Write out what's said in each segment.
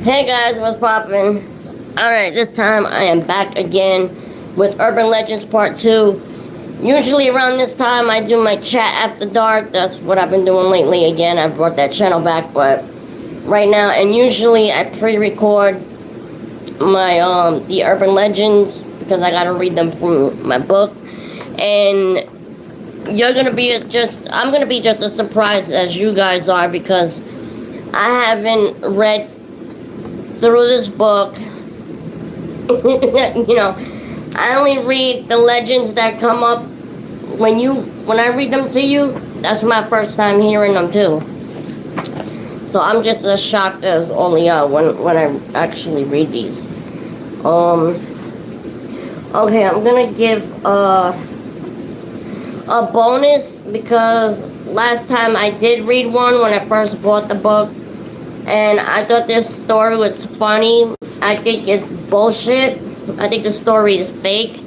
Hey guys, what's poppin'? Alright, this time I am back again with Urban Legends Part 2. Usually around this time I do my chat after dark. That's what I've been doing lately again. I brought that channel back, but right now, and usually I pre-record my the Urban Legends because I gotta read them from my book. And I'm gonna be just as surprised as you guys are because I haven't read through this book. I only read the legends that come up when I read them to you. That's my first time hearing them too. So I'm just as shocked as all y'all when I actually read these. Okay, I'm gonna give a bonus because last time I did read one when I first bought the book, and I thought this story was funny. I think it's bullshit. I think the story is fake.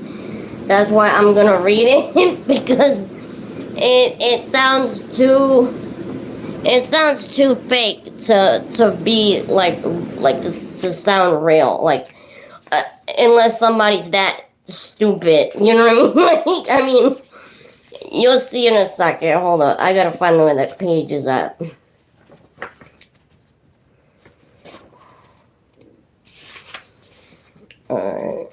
That's why I'm gonna read it because it sounds too fake to be like to sound real. Unless somebody's that stupid, you know what I mean? I mean, you'll see in a second. Hold on, I gotta find where that page is at. Alright.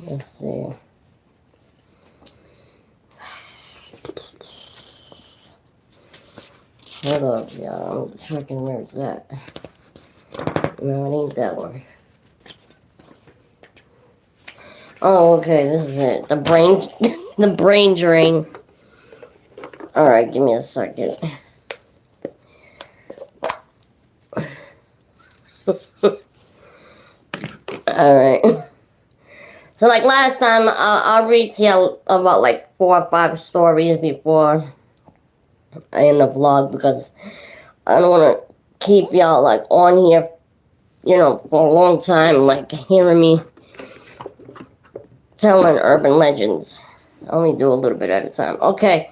Let's see. Hold up, y'all. I'm checking where it's at. No, it ain't that one. Oh, okay, this is it. The brain, the brain drain. Alright, give me a second. Alright. So, like last time, I'll read to you about like 4 or 5 stories before I end the vlog because I don't want to keep y'all like on here, for a long time, like hearing me telling urban legends. I only do a little bit at a time. Okay.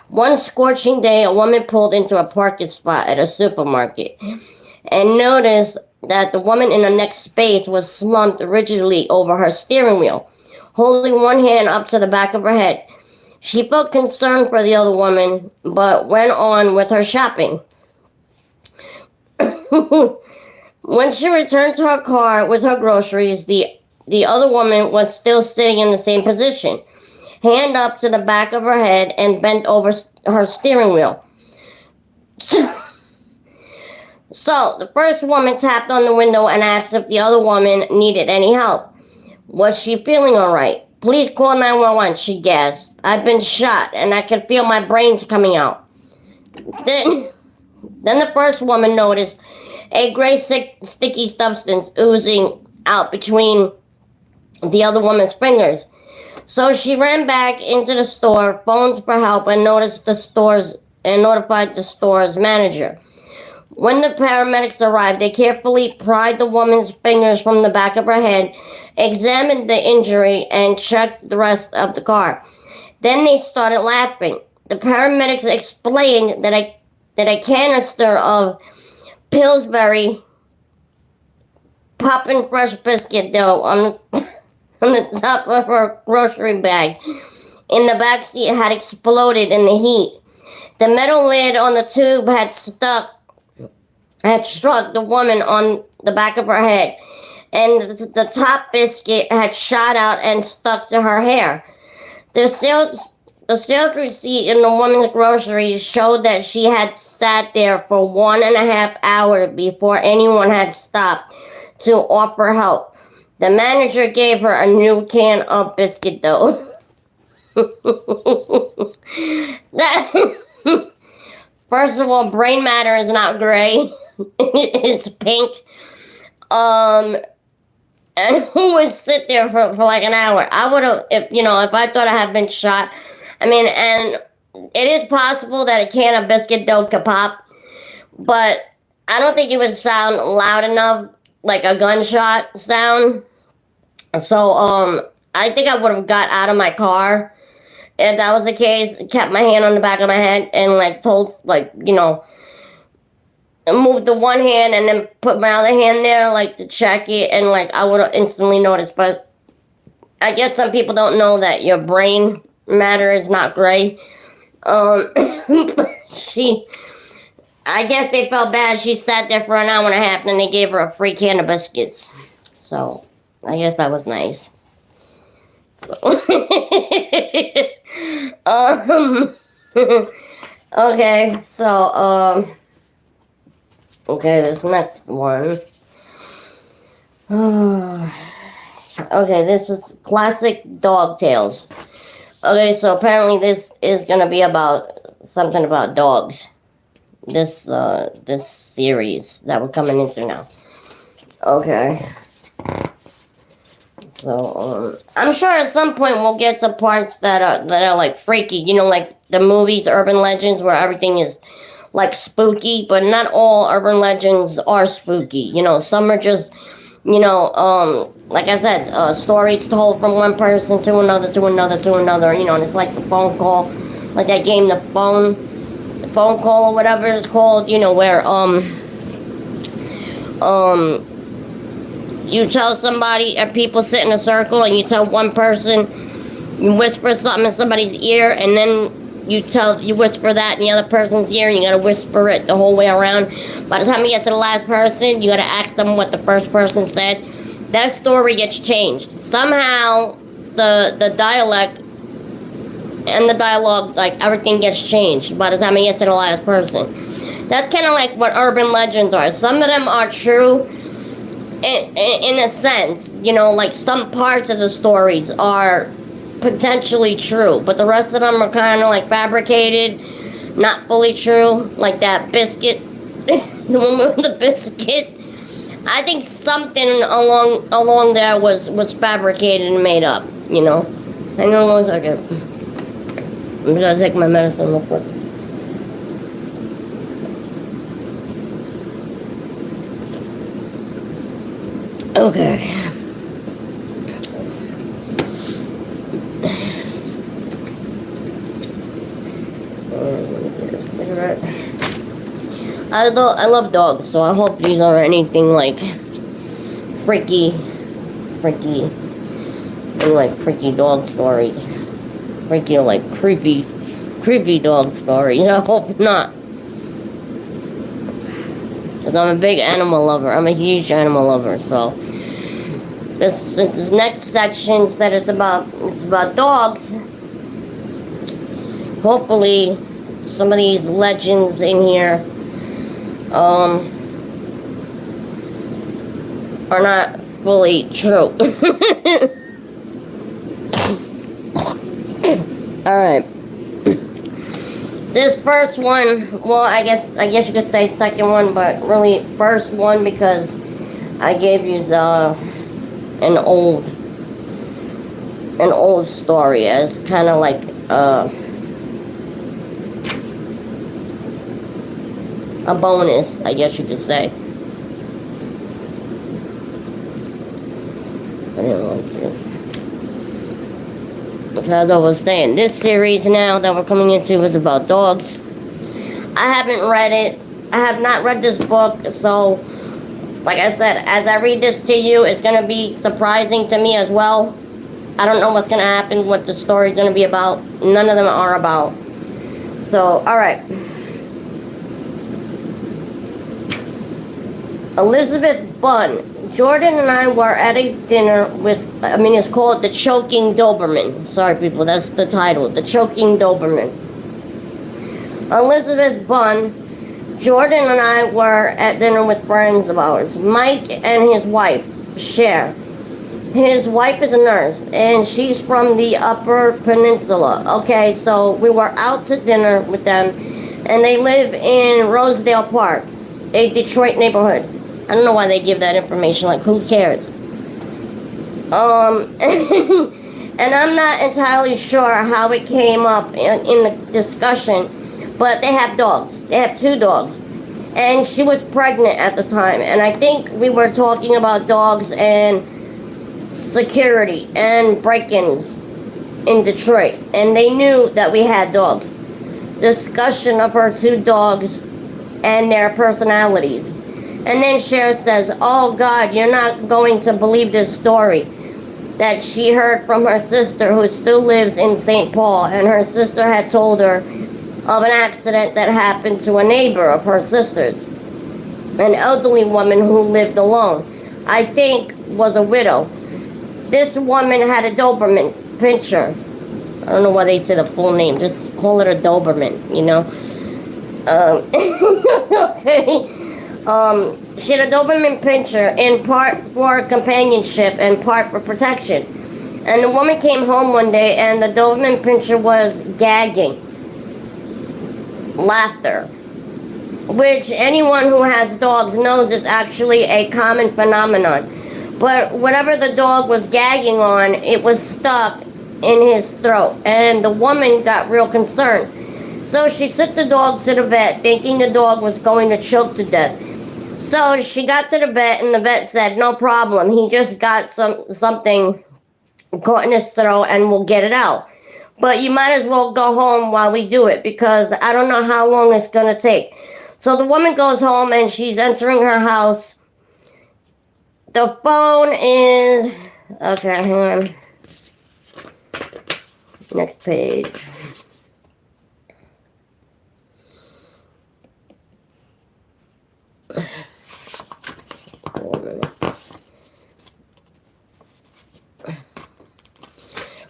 One scorching day, a woman pulled into a parking spot at a supermarket and noticed that the woman in the next space was slumped rigidly over her steering wheel, holding one hand up to the back of her head. She felt concern for the other woman, but went on with her shopping. When she returned to her car with her groceries, the other woman was still sitting in the same position, hand up to the back of her head and bent over her steering wheel. So, the first woman tapped on the window and asked if the other woman needed any help. Was she feeling all right? Please call 911, she gasped. I've been shot and I can feel my brains coming out. Then the first woman noticed a gray sticky substance oozing out between the other woman's fingers. So she ran back into the store, phoned for help, and notified the store's manager. When the paramedics arrived, they carefully pried the woman's fingers from the back of her head, examined the injury, and checked the rest of the car. Then they started laughing. The paramedics explained that a canister of Pillsbury poppin' fresh biscuit dough on the top of her grocery bag in the back seat had exploded in the heat. The metal lid on the tube had struck the woman on the back of her head, and the top biscuit had shot out and stuck to her hair. The sales receipt in the woman's groceries showed that she had sat there for 1.5 hours before anyone had stopped to offer help. The manager gave her a new can of biscuit dough. First of all, brain matter is not gray. It's pink. And who would sit there for like an hour? I would have, if I thought I had been shot. I mean, and it is possible that a can of biscuit dough could pop, but I don't think it would sound loud enough, like a gunshot sound. So, I think I would have got out of my car if that was the case, kept my hand on the back of my head and like told, like, moved the one hand and then put my other hand there, like to check it, and like I would have instantly noticed. But I guess some people don't know that your brain matter is not gray. She, I guess they felt bad. She sat there for an hour and a half, and they gave her a free can of biscuits. So I guess that was nice. um, okay, so okay, this next one. Okay, this is classic dog tales. Okay, so apparently this is gonna be about something about dogs. This series that we're coming into now. Okay. So I'm sure at some point we'll get to parts that are like freaky, like the movies Urban Legends where everything is like spooky, but not all urban legends are spooky. Some are just, like I said, stories told from one person to another to another to another. And it's like the phone call, like that game, the phone call or whatever it's called. Where you tell somebody, and people sit in a circle, and you tell one person, you whisper something in somebody's ear, and then you whisper that in the other person's ear, and you gotta whisper it the whole way around. By the time you get to the last person, you gotta ask them what the first person said. That story gets changed. Somehow, the dialect and the dialogue, like everything gets changed by the time you get to the last person. That's kind of like what urban legends are. Some of them are true. In a sense, like some parts of the stories are potentially true, but the rest of them are kind of like fabricated, not fully true. Like that biscuit, the one with the biscuits. I think something along there was fabricated and made up. Hang on one second. I'm gonna take my medicine real quick. Okay. Get a cigarette. I love dogs, so I hope these aren't anything like freaky, and like freaky dog stories. Freaky, like creepy dog stories. I hope not. Because I'm a big animal lover. I'm a huge animal lover, so this next section said it's about dogs. Hopefully some of these legends in here are not fully true. Alright. This first one, well, I guess you could say second one, but really first one because I gave you an old story as kind of like a bonus, I guess you could say. I didn't like it. As I was saying, this series now that we're coming into is about dogs. I haven't read it. I have not read this book, so like I said, as I read this to you, it's going to be surprising to me as well. I don't know what's going to happen, what the story's going to be about. None of them are about. So, alright. Elizabeth Bunn. Jordan and I were at a dinner with, it's called The Choking Doberman. Sorry, people, that's the title. The Choking Doberman. Elizabeth Bunn. Jordan and I were at dinner with friends of ours. Mike and his wife, Cher. His wife is a nurse, and she's from the Upper Peninsula. Okay, so we were out to dinner with them, and they live in Rosedale Park, a Detroit neighborhood. I don't know why they give that information, like who cares? And I'm not entirely sure how it came up in the discussion, but they have dogs. They have 2 dogs. And she was pregnant at the time, and I think we were talking about dogs and security and break-ins. in Detroit, and they knew that we had dogs. Discussion of her two dogs and their personalities. And then Cher says, "Oh God, you're not going to believe this story that she heard from her sister who still lives in St. Paul, and her sister had told her of an accident that happened to a neighbor of her sister's, an elderly woman who lived alone. I think was a widow. This woman had a Doberman Pinscher. I don't know why they say the full name. Just call it a Doberman, you know. Okay. She had a Doberman Pinscher in part for companionship and part for protection. And the woman came home one day and the Doberman Pinscher was gagging. Laughter. Which anyone who has dogs knows is actually a common phenomenon. But whatever the dog was gagging on, it was stuck in his throat. And the woman got real concerned. So she took the dog to the vet, thinking the dog was going to choke to death. So she got to the vet, and the vet said, "No problem. He just got something caught in his throat, and we'll get it out. But you might as well go home while we do it, because I don't know how long it's going to take." So the woman goes home, and she's entering her house. The phone is... Okay, hang on. Next page.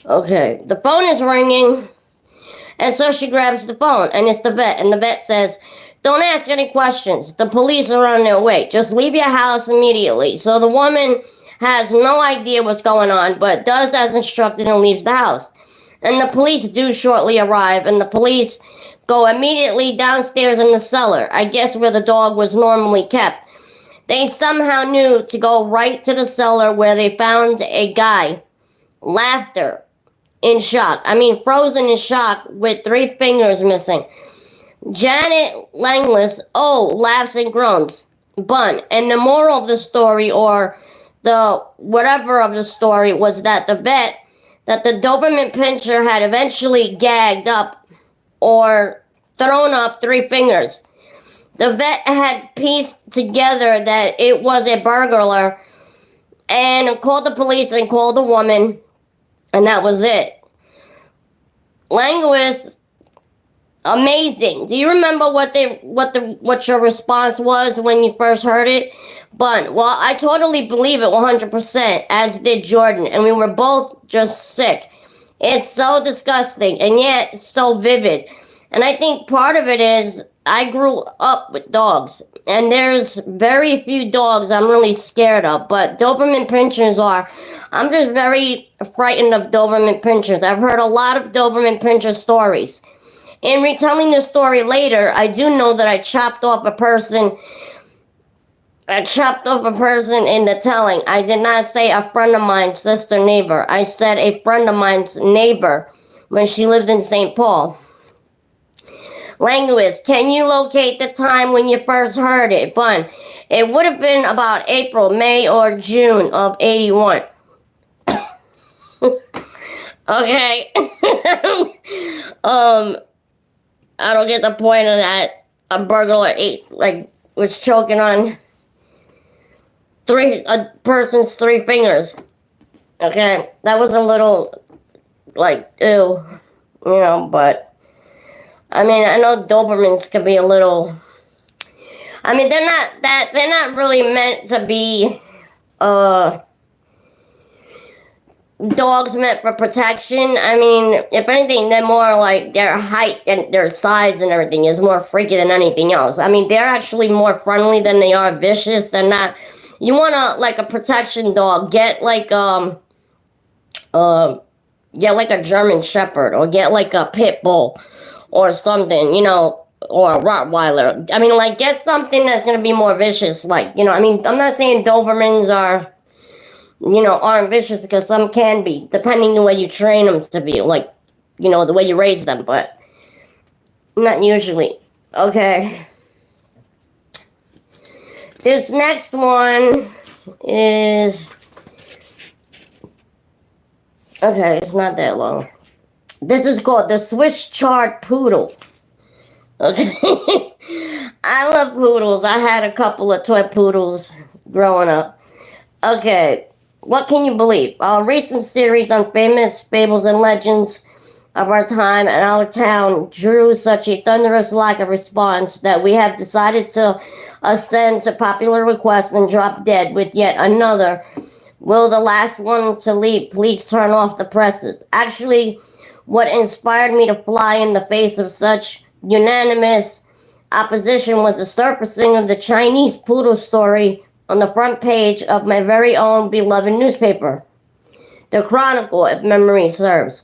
Okay, the phone is ringing, and so she grabs the phone, and it's the vet, and the vet says, "Don't ask any questions. The police are on their way. Just leave your house immediately." So the woman has no idea what's going on, but does as instructed and leaves the house. And the police do shortly arrive, and the police go immediately downstairs in the cellar, I guess where the dog was normally kept. They somehow knew to go right to the cellar where they found a guy. Laughter. In shock. I mean, frozen in shock with 3 fingers missing. Janet Langlis, laughs and groans. Bun. And the moral of the story, or the whatever of the story, was that the Doberman Pinscher had eventually gagged up or thrown up 3 fingers. The vet had pieced together that it was a burglar and called the police and called the woman, and that was it. Linguist, amazing. Do you remember what your response was when you first heard it? Bun. Well, I totally believe it 100%, as did Jordan, and we were both just sick. It's so disgusting, and yet so vivid. And I think part of it is I grew up with dogs, and there's very few dogs I'm really scared of, but Doberman Pinschers are. I'm just very frightened of Doberman Pinschers. I've heard a lot of Doberman Pinscher stories. In retelling the story later, I do know that I chopped off a person in the telling. I did not say a friend of mine's sister neighbor. I said a friend of mine's neighbor when she lived in St. Paul. Linguist, can you locate the time when you first heard it? Bun. It would have been about April, May, or June of 81. Okay. I don't get the point of that. A burglar was choking on a person's 3 fingers. Okay, that was a little, ew, but, I mean, I know Dobermans can be a little, I mean, they're not really meant to be, dogs meant for protection. I mean, if anything, they're more like their height and their size and everything is more freaky than anything else. I mean, they're actually more friendly than they are vicious. They're not. You want a protection dog, get like a German Shepherd, or get like a pit bull or something, or a Rottweiler. I mean, get something that's gonna be more vicious. I mean, I'm not saying Dobermans aren't vicious, because some can be, depending the way you train them to be, the way you raise them, but not usually. Okay. This next one is... Okay, it's not that long. This is called the Swiss Chard Poodle. Okay. I love poodles. I had a couple of toy poodles growing up. Okay. What can you believe? Our recent series on famous fables and legends of our time and our town drew such a thunderous lack of response that we have decided to ascend to popular request and drop dead with yet another. Will the last one to leap please turn off the presses? Actually, what inspired me to fly in the face of such unanimous opposition was the surfacing of the Chinese poodle story on the front page of my very own beloved newspaper, the Chronicle, if memory serves.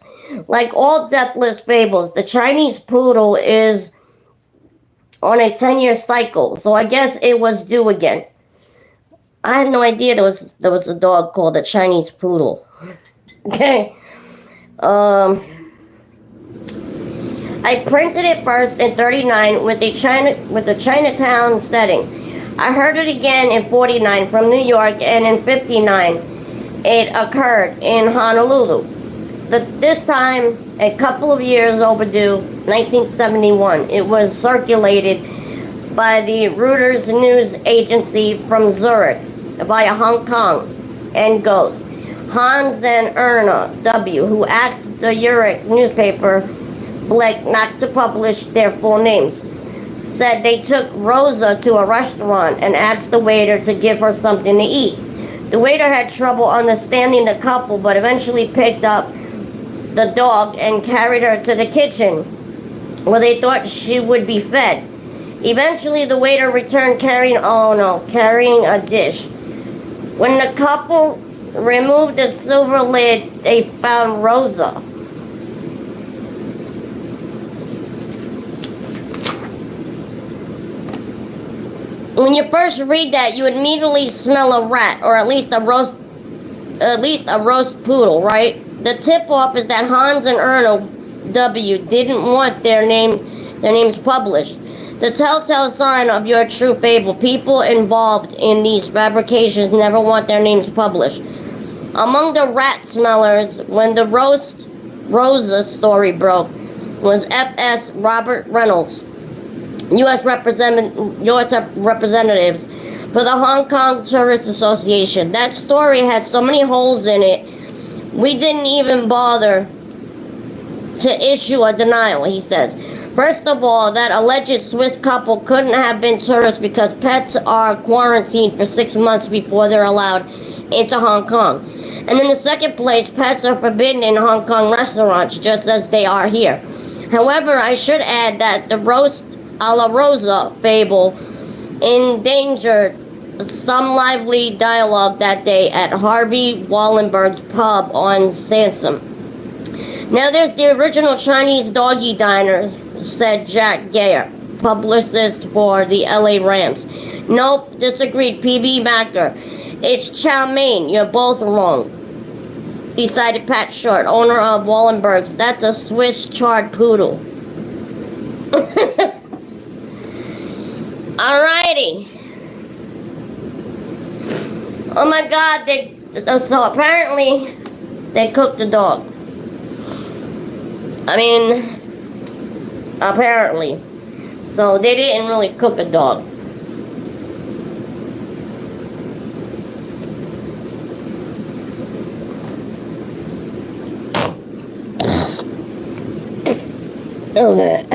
Like all deathless fables, the Chinese poodle is on a 10-year cycle, so I guess it was due again. I had no idea there was a dog called a Chinese poodle. Okay. I printed it first in 39 with a Chinatown setting. I heard it again in 49 from New York, and in 59 it occurred in Honolulu. This time, a couple of years overdue, 1971. It was circulated by the Reuters news agency from Zurich via Hong Kong, and goes. Hans and Erna W., who asked the Zurich newspaper Blake not to publish their full names, said they took Rosa to a restaurant and asked the waiter to give her something to eat. The waiter had trouble understanding the couple, but eventually picked up the dog and carried her to the kitchen, where they thought she would be fed. Eventually, the waiter returned carrying a dish. When the couple removed the silver lid, they found Rosa. When you first read that, you immediately smell a rat, or at least a roast poodle, right? The tip-off is that Hans and Erna W. didn't want their names published. The telltale sign of your true fable. People involved in these fabrications never want their names published. Among the rat smellers, when the Rosa story broke, was F.S. Robert Reynolds, U.S. representatives for the Hong Kong Tourist Association. That story had so many holes in it, we didn't even bother to issue a denial, he says. First of all, that alleged Swiss couple couldn't have been tourists because pets are quarantined for 6 months before they're allowed into Hong Kong. And in the second place, pets are forbidden in Hong Kong restaurants, just as they are here. However, I should add that the roast a la Rosa fable endangered some lively dialogue that day at Harvey Wallenberg's pub on Sansom. Now there's the original Chinese doggy diner, said Jack Gayer, publicist for the LA Rams. Nope, disagreed PB Macker. It's chow mein, you're both wrong, decided Pat Short, owner of Wallenberg's. That's a Swiss Chard Poodle. Alrighty. Oh my God, so apparently they cooked the dog. I mean, apparently. So they didn't really cook a dog. Okay.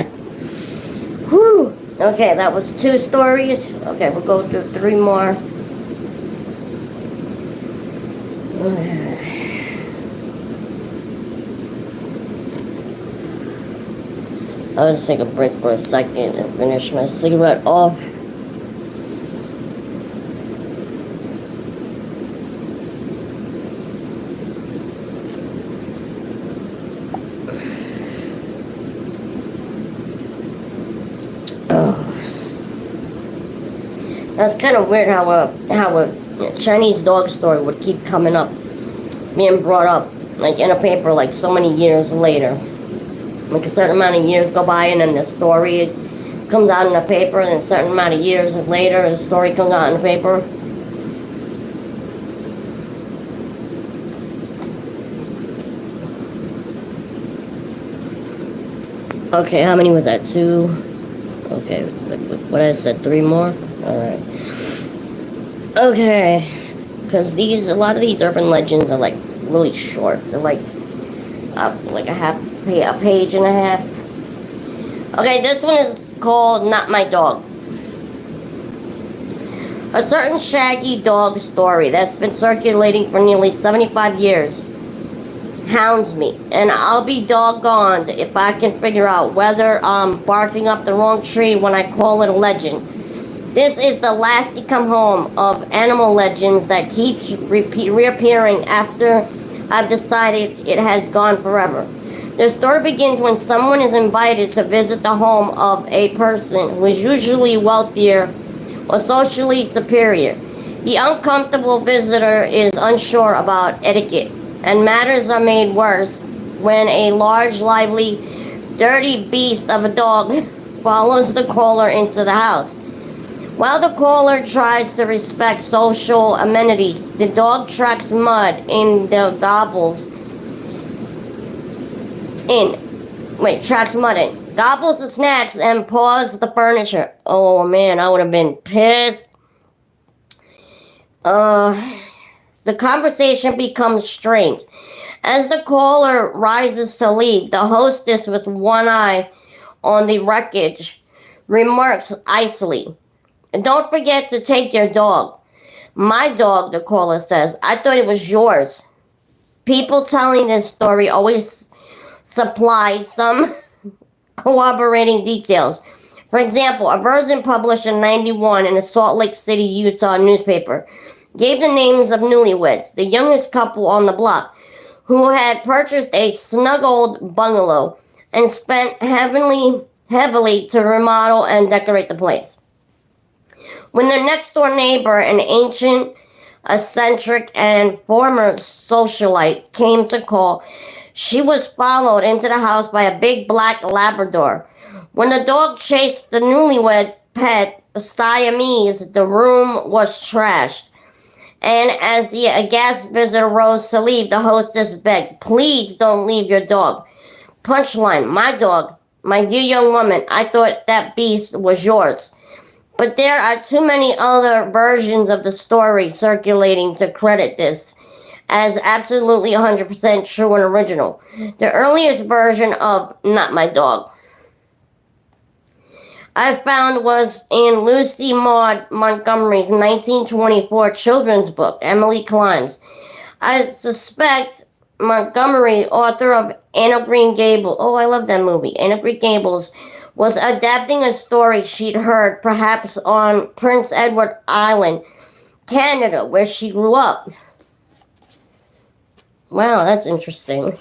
Whew. Okay, that was 2 stories. Okay, we'll go through 3 more. I'll just take a break for a second and finish my cigarette off. That's kind of weird how a Chinese dog story would keep coming up, being brought up, like in a paper, like so many years later. Like a certain amount of years go by, and then the story comes out in the paper, and a certain amount of years later, the story comes out in the paper. Okay, how many was that? Two? Okay, what I said, three more? Alright. Okay. Because a lot of these urban legends are like really short. They're like a page and a half. Okay, this one is called Not My Dog. A certain shaggy dog story that's been circulating for nearly 75 years hounds me, and I'll be doggone if I can figure out whether I'm barking up the wrong tree when I call it a legend. This is the lassie come home of animal legends that keeps reappearing after I've decided it has gone forever. The story begins when someone is invited to visit the home of a person who is usually wealthier or socially superior. The uncomfortable visitor is unsure about etiquette, and matters are made worse when a large, lively, dirty beast of a dog follows the caller into the house. While the caller tries to respect social amenities, the dog tracks mud in the tracks mud in, gobbles the snacks, and paws the furniture. Oh man, I would have been pissed. The conversation becomes strained. As the caller rises to leave, the hostess, with one eye on the wreckage, remarks icily, "Don't forget to take your dog." "My dog," the caller says. "I thought it was yours." People telling this story always supply some corroborating details. For example, a version published in '91 in a Salt Lake City, Utah newspaper gave the names of newlyweds, the youngest couple on the block, who had purchased a snug old bungalow and spent heavily to remodel and decorate the place. When their next door neighbor, an ancient, eccentric, and former socialite, came to call, she was followed into the house by a big black Labrador. When the dog chased the newlywed pet, Siamese, the room was trashed. And as the aghast visitor rose to leave, the hostess begged, "Please don't leave your dog." Punchline: "My dog. My dear young woman, I thought that beast was yours." But there are too many other versions of the story circulating to credit this as absolutely 100% true and original. The earliest version of Not My Dog I found was in Lucy Maud Montgomery's 1924 children's book, Emily Climbs. I suspect Montgomery, author of Anne of Green Gables, oh, I love that movie, Anne of Green Gables, was adapting a story she'd heard, perhaps on Prince Edward Island, Canada, where she grew up. Wow, that's interesting.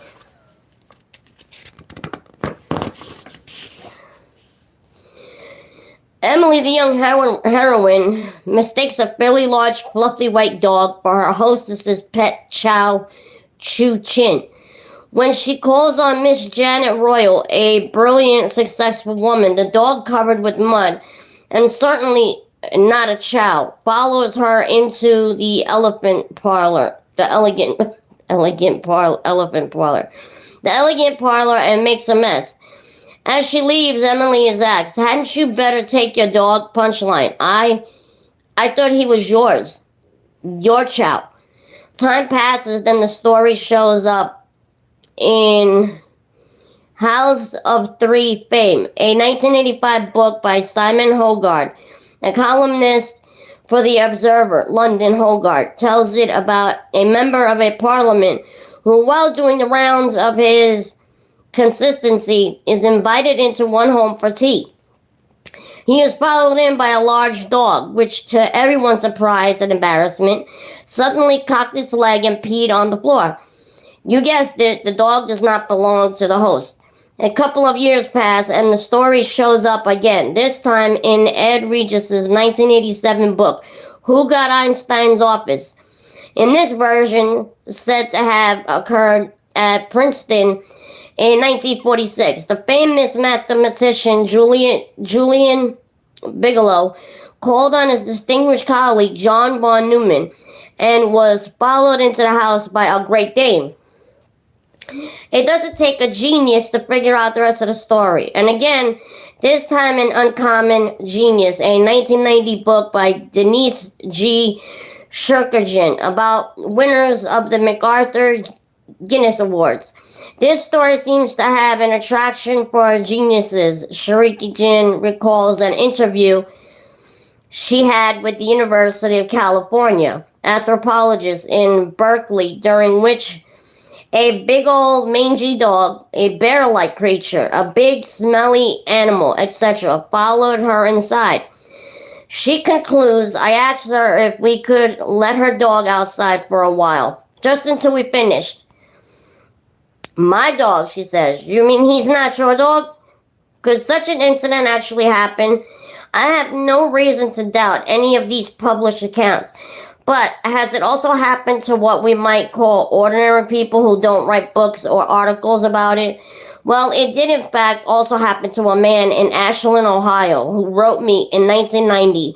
Emily, the young heroine, mistakes a fairly large, fluffy white dog for her hostess's pet Chow Chu Chin. When she calls on Miss Janet Royal, a brilliant, successful woman, the dog covered with mud, and certainly not a Chow, follows her into the elephant parlor, the elephant parlor, and makes a mess. As she leaves, Emily is asked, "Hadn't you better take your dog?" Punchline: I thought he was yours. Your Chow. Time passes, then the story shows up in House of Three fame, a 1985 book by Simon Hogarth, a columnist for The Observer. London. Hogarth tells it about a member of a parliament who, while doing the rounds of his consistency, is invited into one home for tea. He is followed in by a large dog, which, to everyone's surprise and embarrassment, suddenly cocked its leg and peed on the floor. You guessed it, the dog does not belong to the host. A couple of years pass, and the story shows up again, this time in Ed Regis's 1987 book, Who Got Einstein's Office? In this version, said to have occurred at Princeton in 1946, the famous mathematician Julian Bigelow called on his distinguished colleague John von Neumann and was followed into the house by a Great Dane. It doesn't take a genius to figure out the rest of the story. And again, this time an uncommon genius, a 1990 book by Denise G. Shurkerjan about winners of the MacArthur Guinness Awards. This story seems to have an attraction for geniuses. Shurkerjan recalls an interview she had with the University of California anthropologists in Berkeley, during which a big old mangy dog, a bear-like creature, a big smelly animal, etc., followed her inside. She concludes, I asked her if we could let her dog outside for a while, just until we finished. My dog, she says. You mean he's not your dog? Could such an incident actually happen? I have no reason to doubt any of these published accounts. But has it also happened to what we might call ordinary people who don't write books or articles about it? Well, it did in fact also happen to a man in Ashland, Ohio, who wrote me in 1990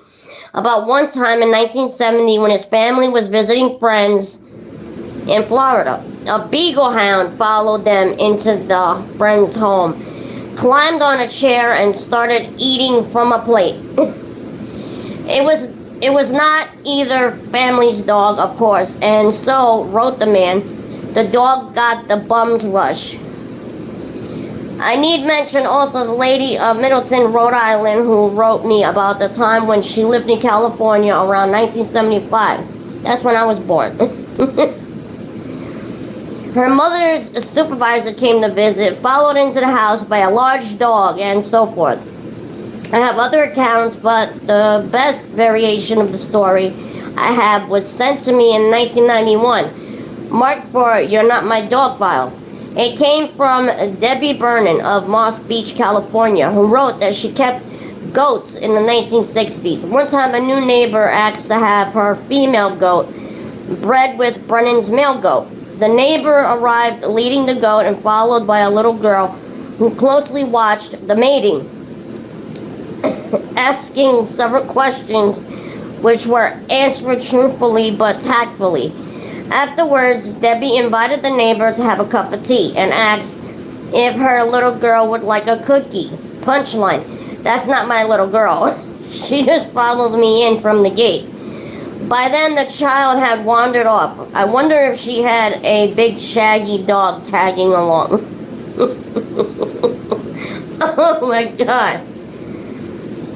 about one time in 1970 when his family was visiting friends in Florida. A beagle hound followed them into the friend's home, climbed on a chair, and started eating from a plate. It was not either family's dog, of course, and so, wrote the man, the dog got the bum's rush. I need mention also the lady of Middleton, Rhode Island, who wrote me about the time when she lived in California around 1975. That's when I was born. Her mother's supervisor came to visit, followed into the house by a large dog, and so forth. I have other accounts, but the best variation of the story I have was sent to me in 1991, marked for You're Not My Dog file. It came from Debbie Vernon of Moss Beach, California, who wrote that she kept goats in the 1960s. One time a new neighbor asked to have her female goat bred with Brennan's male goat. The neighbor arrived leading the goat and followed by a little girl who closely watched the mating, asking several questions which were answered truthfully but tactfully. Afterwards, Debbie invited the neighbor to have a cup of tea and asked if her little girl would like a cookie. Punchline, that's not my little girl. She just followed me in from the gate. By then, the child had wandered off. I wonder if she had a big shaggy dog tagging along. Oh my God.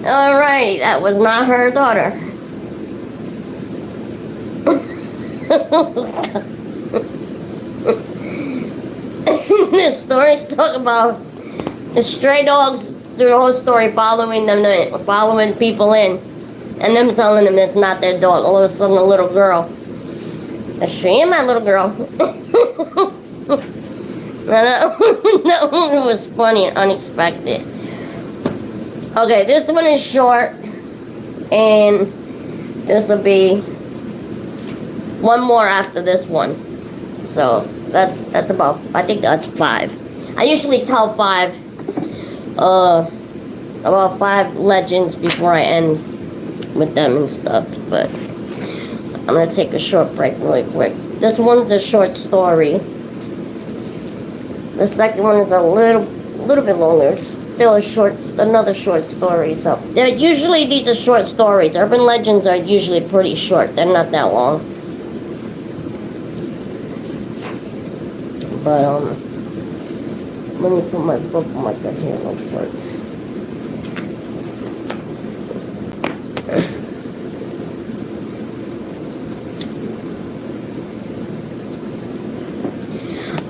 Alright, that was not her daughter. This story's talking about the stray dogs through the whole story following people in, and them telling them it's not their dog. All of a sudden, a little girl. She ain't my little girl. That one was funny and unexpected. Okay, this one is short, and this will be one more after this one. So that's about, I think that's 5. I usually tell 5 about 5 legends before I end with them and stuff, but I'm gonna take a short break really quick. This one's a short story. The second one is a little bit longer. Still another short story. So usually these are short stories. Urban legends are usually pretty short. They're not that long. But let me put my bookmark right here real quick.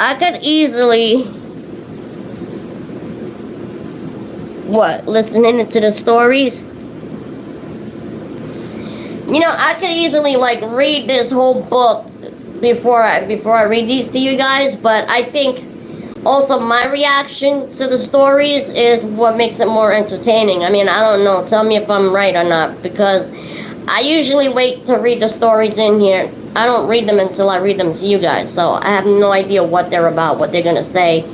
I could easily listening to the stories. You know, I could easily read this whole book before I read these to you guys, but I think also my reaction to the stories is what makes it more entertaining. I mean, I don't know, tell me if I'm right or not, because I usually wait to read the stories in here. I don't read them until I read them to you guys, so I have no idea what they're about, what they're gonna say,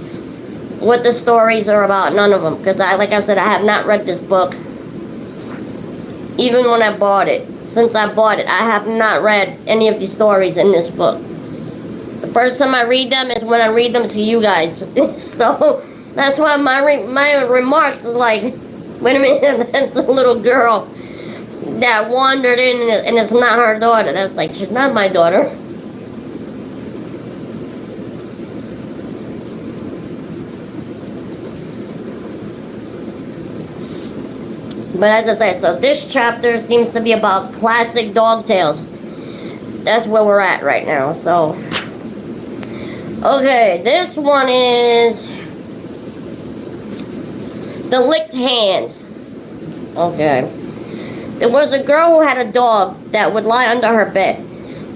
what the stories are about, none of them, because like I said, I have not read this book, even when I bought it. Since I bought it, I have not read any of the stories in this book. first time I read them is when I read them to you guys. So that's why my remarks is like, wait a minute, that's a little girl that wandered in and it's not her daughter. That's like, she's not my daughter. But as I say, so this chapter seems to be about classic dog tales. That's where we're at right now, so. Okay, this one is The Licked Hand. Okay. There was a girl who had a dog that would lie under her bed.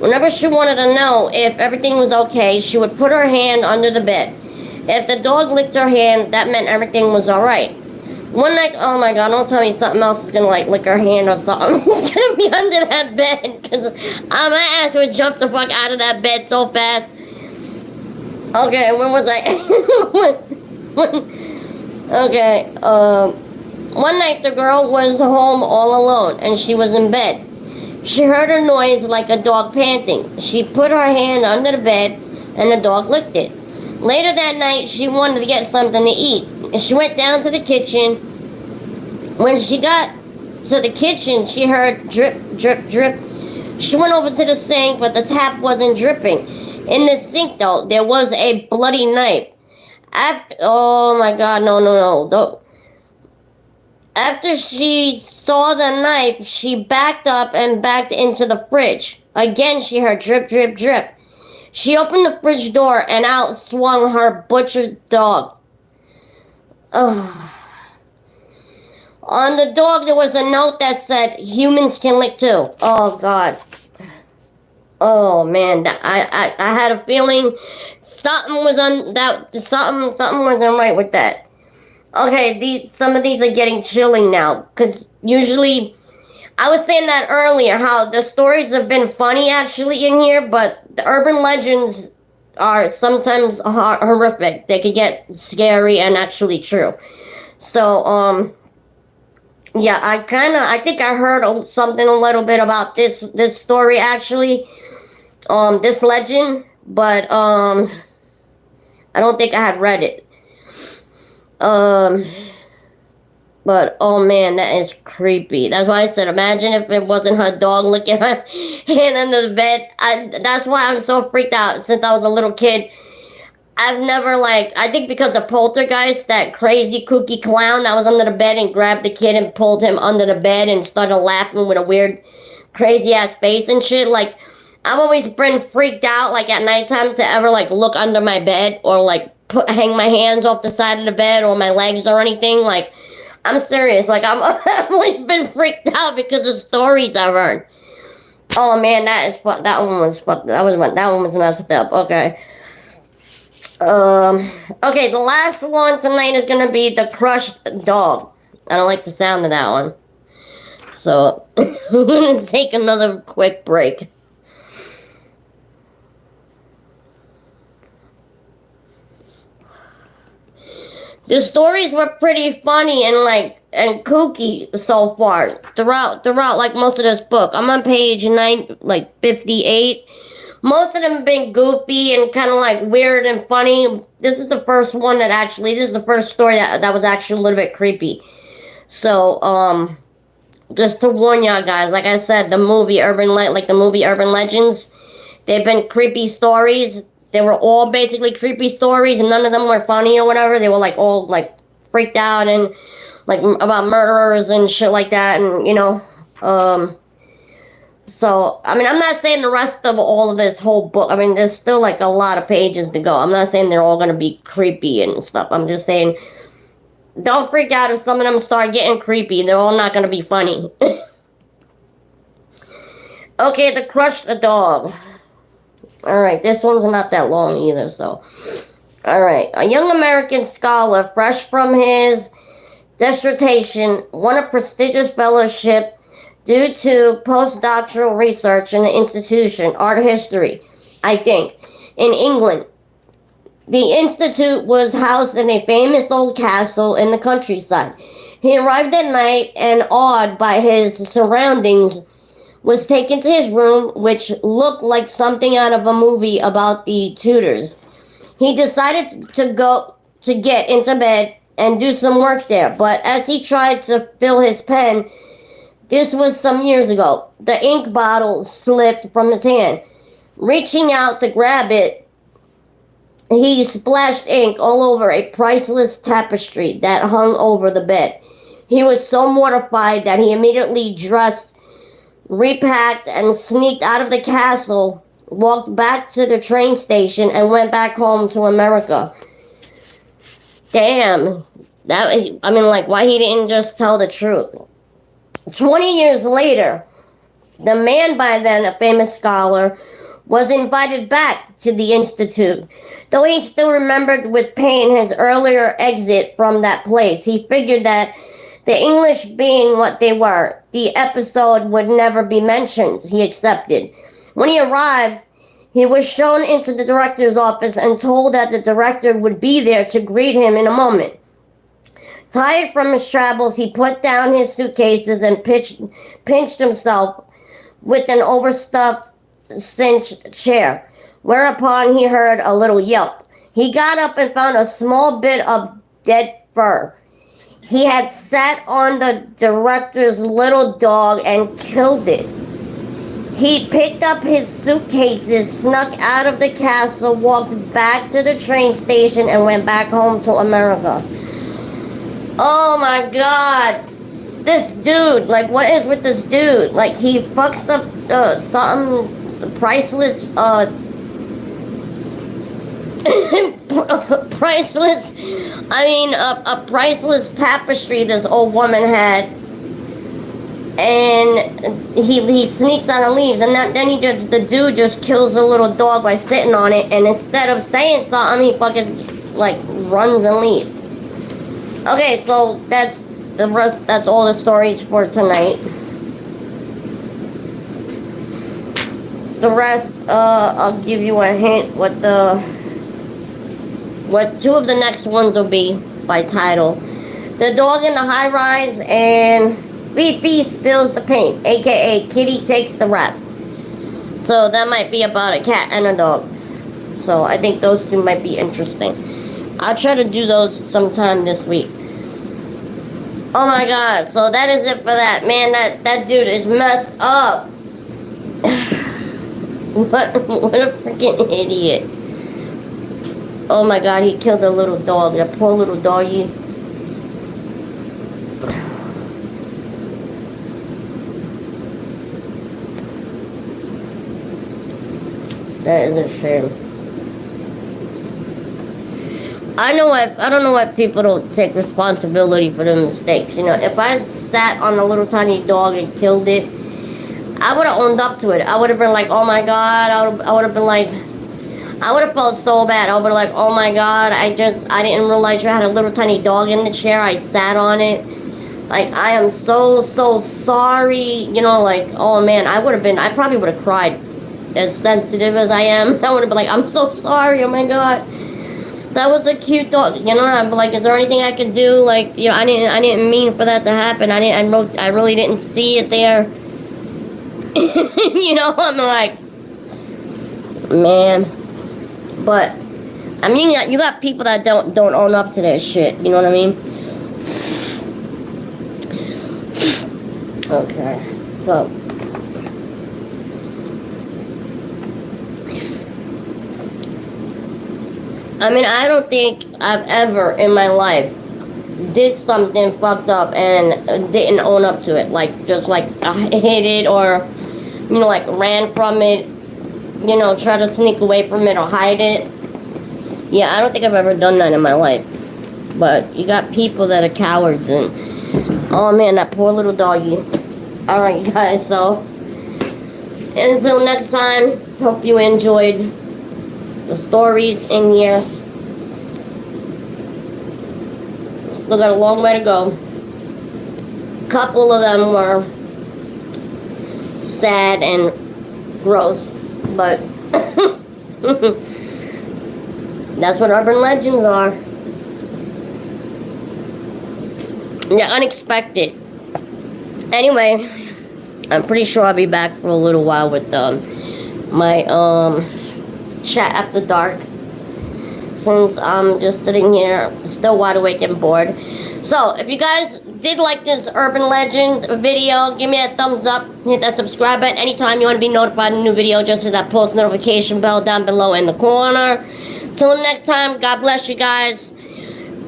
Whenever she wanted to know if everything was okay, she would put her hand under the bed. If the dog licked her hand, that meant everything was alright. One night, oh my god, don't tell me something else is gonna like lick her hand or something. It's gonna be under that bed, because my ass would jump the fuck out of that bed so fast. Okay, when was I? Okay, one night the girl was home all alone and she was in bed. She heard a noise like a dog panting. She put her hand under the bed and the dog licked it. Later that night, she wanted to get something to eat. She went down to the kitchen. When she got to the kitchen, she heard drip, drip, drip. She went over to the sink, but the tap wasn't dripping. In the sink, though, there was a bloody knife. Oh my god, no. After she saw the knife, she backed up and backed into the fridge. Again, she heard drip, drip, drip. She opened the fridge door and out swung her butchered dog. Ugh. On the dog, there was a note that said, "Humans can lick too." Oh, God. Oh, man. I had a feeling something wasn't right with that. Okay, some of these are getting chilling now. Because usually, I was saying that earlier, how the stories have been funny actually in here, but the urban legends are sometimes horrific. They could get scary and actually true. So, yeah, I think I heard something a little bit about this story actually, this legend, but, I don't think I had read it. But, oh man, that is creepy. That's why I said, imagine if it wasn't her dog licking her hand under the bed. That's why I'm so freaked out since I was a little kid. I've never, I think because of Poltergeist, that crazy kooky clown that was under the bed and grabbed the kid and pulled him under the bed and started laughing with a weird, crazy-ass face and shit. I've always been freaked out, at nighttime to ever, look under my bed or, hang my hands off the side of the bed or my legs or anything. I'm serious. I've always been freaked out because of stories I've heard. Oh man, that one was messed up. Okay. Okay, the last one tonight is gonna be The Crushed Dog. I don't like the sound of that one. So we're gonna take another quick break. The stories were pretty funny and kooky so far throughout most of this book. I'm on page 58. Most of them have been goofy and kind of weird and funny. This is the first story that was actually a little bit creepy. So just to warn y'all guys, like I said, the movie Urban Legends, they've been creepy stories. They were all basically creepy stories, and none of them were funny or whatever. They were all freaked out and about murderers and shit like that, and so I mean, I'm not saying the rest of all of this whole book. I mean, there's still a lot of pages to go. I'm not saying they're all gonna be creepy and stuff. I'm just saying, don't freak out if some of them start getting creepy. They're all not gonna be funny. Okay, The Crushed Dog. Alright, this one's not that long either, so. Alright, a young American scholar, fresh from his dissertation, won a prestigious fellowship due to postdoctoral research in the institution, art history, I think, in England. The institute was housed in a famous old castle in the countryside. He arrived at night and awed by his surroundings was taken to his room, which looked like something out of a movie about the Tudors. He decided to go to get into bed and do some work there, but as he tried to fill his pen, this was some years ago, the ink bottle slipped from his hand. Reaching out to grab it, he splashed ink all over a priceless tapestry that hung over the bed. He was so mortified that he immediately dressed, repacked, and sneaked out of the castle, walked back to the train station, and went back home to America. Damn. Why he didn't just tell the truth? 20 years later, the man, by then a famous scholar, was invited back to the Institute. Though he still remembered with pain his earlier exit from that place, he figured that the English being what they were, the episode would never be mentioned. He accepted. When he arrived, he was shown into the director's office and told that the director would be there to greet him in a moment. Tired from his travels, he put down his suitcases and pinched himself with an overstuffed cinched chair, whereupon he heard a little yelp. He got up and found a small bit of dead fur. He had sat on the director's little dog and killed it. He picked up his suitcases, snuck out of the castle, walked back to the train station, and went back home to America. Oh my God. This dude, what is with this dude? He fucks up priceless, a priceless tapestry this old woman had. And he sneaks out and leaves, and then the dude just kills the little dog by sitting on it, and instead of saying something, he fucking runs and leaves. Okay, so that's all the stories for tonight. The rest, I'll give you a hint what two of the next ones will be by title. The Dog in the High Rise and Fifi Spills the Paint, aka Kitty Takes the Rap. So that might be about a cat and a dog. So I think those two might be interesting. I'll try to do those sometime this week. Oh my God, so that is it for that. Man, that dude is messed up. What a freaking idiot. Oh my God, he killed a little dog, that poor little doggy. That is a shame. I don't know why people don't take responsibility for their mistakes. If I sat on a little tiny dog and killed it, I would have owned up to it. I would have been like, oh my God. I would have been like, I would have felt so bad. I would have been like, oh my God, I didn't realize you had a little tiny dog in the chair. I sat on it. I am so sorry. Oh man, I probably would have cried. As sensitive as I am, I would have been like, I'm so sorry, oh my God. That was a cute dog, I'm like, is there anything I could do? I didn't mean for that to happen. I really didn't see it there. I'm like, man. But you got people that don't own up to their shit, you know what I mean? Okay. So I don't think I've ever in my life did something fucked up and didn't own up to it. I hid it or, ran from it, try to sneak away from it or hide it. Yeah, I don't think I've ever done that in my life. But you got people that are cowards and, oh man, that poor little doggy. Alright guys, so until next time, hope you enjoyed the stories in here. Still got a long way to go. A couple of them were sad and gross, but that's what urban legends are. They're unexpected. Anyway, I'm pretty sure I'll be back for a little while with my chat after dark, since I'm just sitting here still wide awake and bored. So if you guys did like this Urban Legends video, give me a thumbs up, hit that subscribe button. Anytime you want to be notified of a new video, just hit that post notification bell down below in the corner. Till next time, God bless you guys.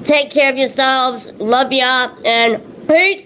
Take care of yourselves. Love ya, and peace.